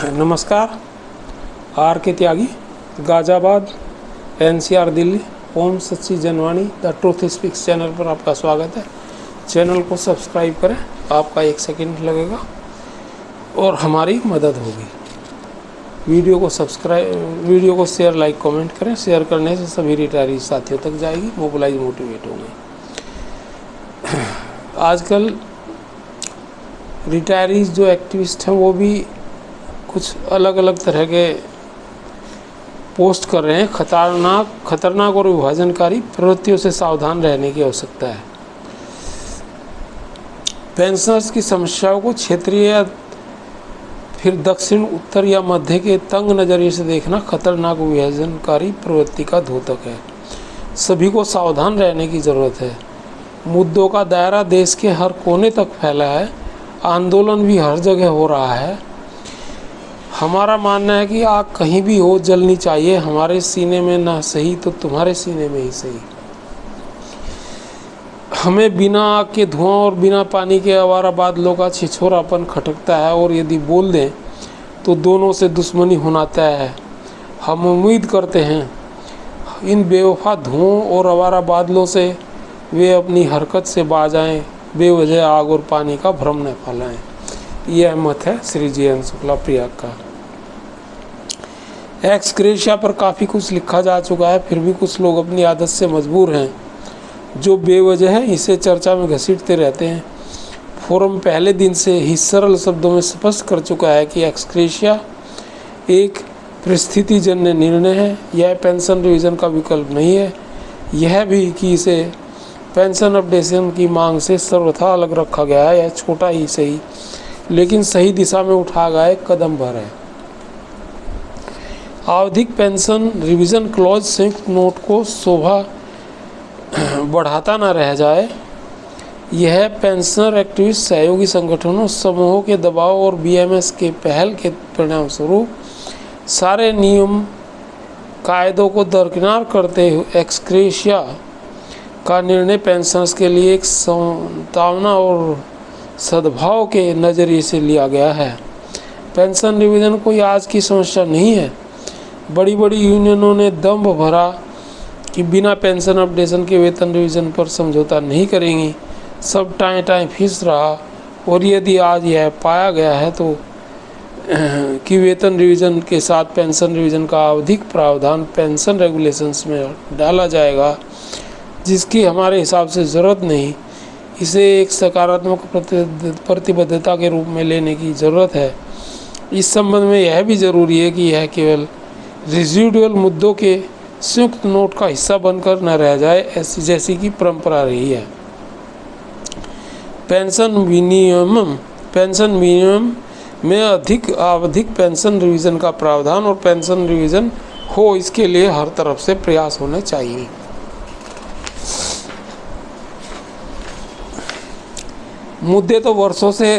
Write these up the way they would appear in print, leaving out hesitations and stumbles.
नमस्कार। आर के त्यागी, गाज़ियाबाद, NCR दिल्ली। ओम सच्ची Janwani the truth speaks channel पर आपका स्वागत है। चैनल को सब्सक्राइब करें, आपका 1 सेकंड लगेगा और हमारी मदद होगी। वीडियो को शेयर, लाइक, कमेंट करें। शेयर करने से सभी रिटायरी साथियों तक जाएगी, मोबिलाइज, मोटिवेट होंगे। आजकल रिटायरीज जो एक्टिविस्ट हैं वो भी कुछ अलग अलग तरह के पोस्ट कर रहे हैं। खतरनाक और विभाजनकारी प्रवृत्तियों से सावधान रहने की आवश्यकता है। पेंशनर्स की समस्याओं को क्षेत्रीय या फिर दक्षिण, उत्तर या मध्य के तंग नज़रिए से देखना खतरनाक विभाजनकारी प्रवृत्ति का द्योतक है। सभी को सावधान रहने की ज़रूरत है। मुद्दों का दायरा देश के हर कोने तक फैला है। आंदोलन भी हर जगह हो रहा है। हमारा मानना है कि आग कहीं भी हो जलनी चाहिए। हमारे सीने में ना सही तो तुम्हारे सीने में ही सही। हमें बिना आग के धुआं और बिना पानी के आवारा बादलों का छिछोरापन खटकता है और यदि बोल दें तो दोनों से दुश्मनी होना तय है। हम उम्मीद करते हैं इन बेवफा धुओं और आवारा बादलों से वे अपनी हरकत से बाज आएं, बेवजह आग और पानी का भ्रम न फैलाएं। यह मत है श्री JN शुक्ला प्रयाग का। एक्स ग्रेशिया पर काफ़ी कुछ लिखा जा चुका है, फिर भी कुछ लोग अपनी आदत से मजबूर हैं जो बेवजह इसे चर्चा में घसीटते रहते हैं। फोरम पहले दिन से ही सरल शब्दों में स्पष्ट कर चुका है कि एक्स ग्रेशिया एक परिस्थितिजन्य निर्णय है। यह पेंशन रिवीजन का विकल्प नहीं है। यह भी कि इसे पेंशन अपडेशन की मांग से सर्वथा अलग रखा गया है। यह छोटा ही सही लेकिन सही दिशा में उठा गया एक कदम भर है। आवधिक पेंशन रिवीजन क्लॉज संयुक्त नोट को शोभा बढ़ाता न रह जाए। यह पेंशनर एक्टिविस्ट सहयोगी संगठनों, समूहों के दबाव और BMS के पहल के परिणाम स्वरूप सारे नियम कायदों को दरकिनार करते हुए एक्स ग्रेशिया का निर्णय पेंशनर्स के लिए एक संतावना और सद्भाव के नज़रिए से लिया गया है। पेंशन रिवीजन कोई आज की समस्या नहीं है। बड़ी बड़ी यूनियनों ने दम्भ भरा कि बिना पेंशन अपडेशन के वेतन रिवीजन पर समझौता नहीं करेंगी। सब टाएं फीस रहा और यदि आज यह पाया गया है तो कि वेतन रिवीजन के साथ पेंशन रिवीजन का आवधिक प्रावधान पेंशन रेगुलेशंस में डाला जाएगा, जिसकी हमारे हिसाब से ज़रूरत नहीं, इसे एक सकारात्मक प्रतिबद्धता के रूप में लेने की ज़रूरत है। इस संबंध में यह भी ज़रूरी है कि यह केवल रेजिडुअल मुद्दों के संयुक्त नोट का हिस्सा बनकर न रह जाए, ऐसी जैसी की परंपरा रही है। पेंशन विनियम में आवधिक पेंशन रिवीजन का प्रावधान और पेंशन रिवीजन हो, इसके लिए हर तरफ से प्रयास होने चाहिए। मुद्दे तो वर्षों से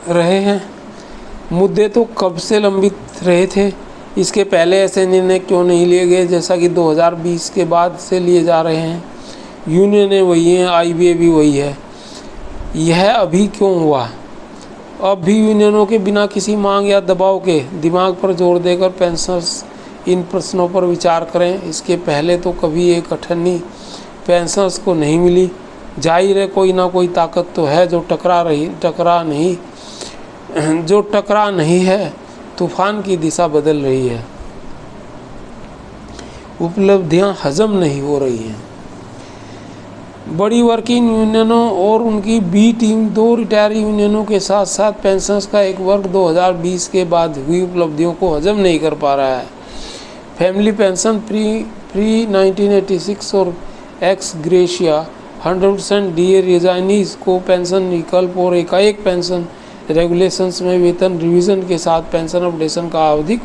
रहे हैं। मुद्दे तो कब से लंबित रहे थे। इसके पहले ऐसे निर्णय क्यों नहीं लिए गए जैसा कि 2020 के बाद से लिए जा रहे हैं। यूनियनें वही हैं, IBA भी वही है। यह अभी क्यों हुआ? अब भी यूनियनों के बिना किसी मांग या दबाव के दिमाग पर जोर देकर पेंशनर्स इन प्रश्नों पर विचार करें। इसके पहले तो कभी एक अठन्नी पेंशनर्स को नहीं मिली। जाहिर है कोई ना कोई ताकत तो है जो टकरा नहीं है, तूफान की दिशा बदल रही है। उपलब्धियां हजम नहीं हो रही हैं। बड़ी वर्किंग यूनियनों और उनकी B टीम, 2 रिटायरी यूनियनों के साथ साथ पेंशनर्स का एक वर्ग 2020 के बाद हुई उपलब्धियों को हजम नहीं कर पा रहा है। फैमिली पेंशन प्री 1986 और एक्स ग्रेशिया 100% DA रिजाइनीज को पेंशन विकल्प और एकाएक पेंशन रेगुलेशंस में वेतन रिवीजन के साथ पेंशन अपडेशन का आवधिक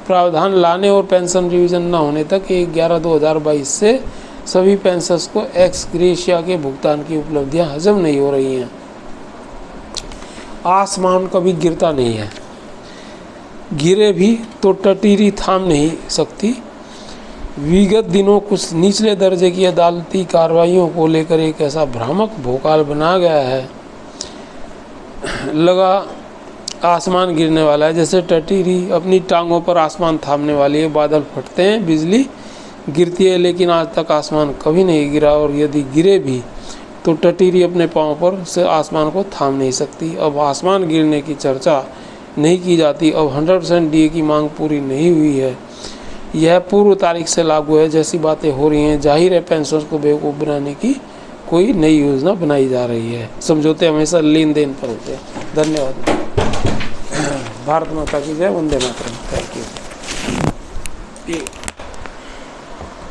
प्रावधान लाने और पेंशन रिवीजन न होने तक 1/11/2022 से सभी पेंशनर्स को एक्स ग्रेशिया के भुगतान की उपलब्धियां हजम नहीं हो रही हैं। आसमान कभी गिरता नहीं है, गिरे भी तो टटीरी थाम नहीं सकती। विगत दिनों कुछ निचले दर्जे की अदालती कार्रवाइयों को लेकर एक ऐसा भ्रामक भोकाल बना गया है, लगा आसमान गिरने वाला है, जैसे टटीरी अपनी टांगों पर आसमान थामने वाली है। बादल फटते हैं, बिजली गिरती है, लेकिन आज तक आसमान कभी नहीं गिरा, और यदि गिरे भी तो टटीरी अपने पाँव पर से आसमान को थाम नहीं सकती। अब आसमान गिरने की चर्चा नहीं की जाती। अब 100% डीए की मांग पूरी नहीं हुई है। यह पूर्व तारीख से लागू है जैसी बातें हो रही हैं। जाहिर है पेंशनर्स को बेवकूफ़ बनाने की कोई नई योजना बनाई जा रही है। समझौते हमेशा लेन देन पर होते हैं। धन्यवाद। भारत माता की जय। वंदे मातरम। Thank you.